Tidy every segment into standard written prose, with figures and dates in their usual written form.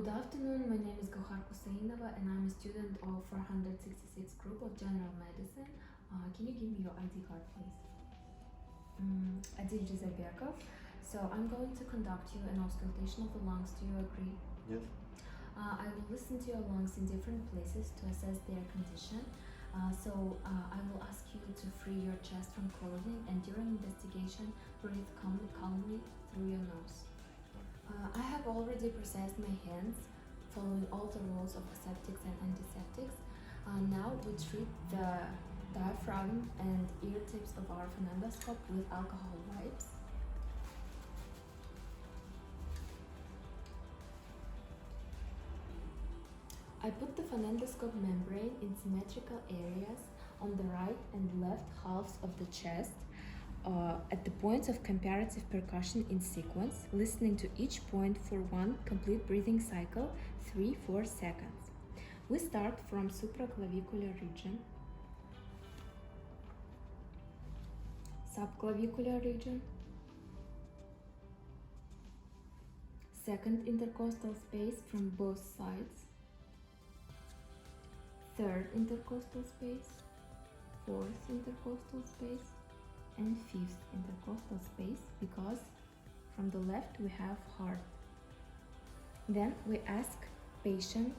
Good afternoon, my name is Gauhar Kusainova and I'm a student of 466 group of general medicine. Can you give me your ID card, please? Adil Rizabekov. So I'm going to conduct you an auscultation of the lungs. Do you agree? Yes. I will listen to your lungs in different places to assess their condition. I will ask you to free your chest from clothing and during investigation, breathe calmly through your nose. I have already processed my hands following all the rules of aseptics and antiseptics. Now we treat the diaphragm and ear tips of our phenendoscope with alcohol wipes. I put the phenendoscope membrane in symmetrical areas on the right and left halves of the chest at the points of comparative percussion in sequence, listening to each point for one complete breathing cycle, 3-4 seconds. We start from supraclavicular region, subclavicular region, second intercostal space from both sides, third intercostal space, fourth intercostal space, and fifth intercostal space, because from the left we have heart. Then we ask patient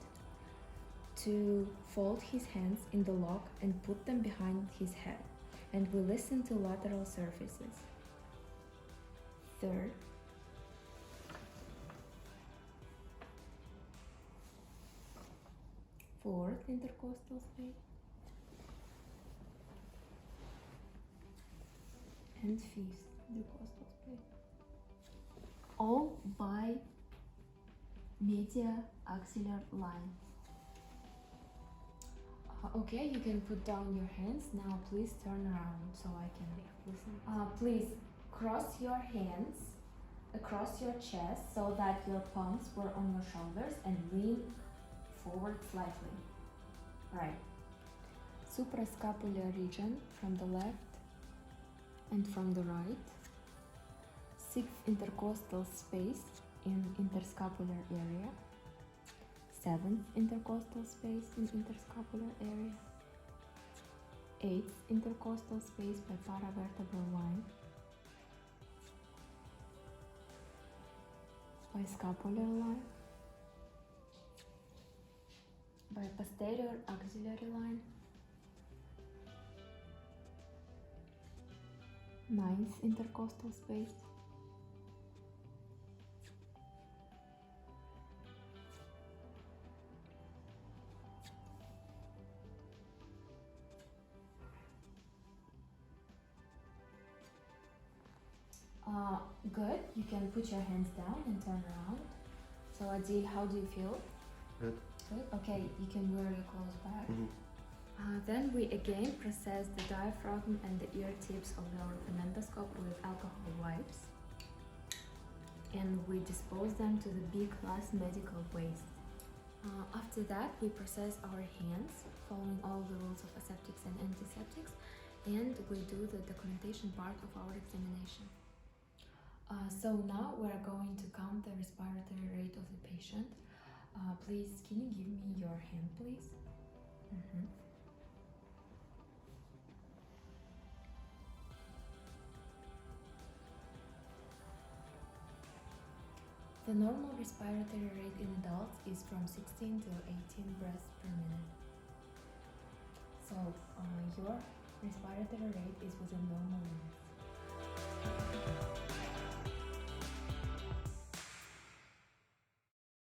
to fold his hands in the lock and put them behind his head, and we listen to lateral surfaces. Third, fourth intercostal space, and fifth intercostal space, all by media-axillary line. Okay, you can put down your hands. Now please turn around so I can listen. Please cross your hands across your chest so that your palms were on your shoulders and lean forward slightly. Right. Suprascapular region from the left and from the right. Sixth intercostal space in interscapular area. Seventh intercostal space in interscapular area. Eighth intercostal space by paravertebral line. By scapular line. By posterior axillary line. Ninth intercostal space. Good. You can put your hands down and turn around. So Adil, how do you feel? Good. Good. Okay, you can wear your clothes back. Then we again process the diaphragm and the ear tips of our phenendoscope with alcohol wipes, and we dispose them to the B-class medical waste. After that, we process our hands following all the rules of aseptics and antiseptics, and we do the documentation part of our examination. So now we're going to count the respiratory rate of the patient. Please, can you give me your hand, please? The normal respiratory rate in adults is from 16 to 18 breaths per minute. So your respiratory rate is within normal limits.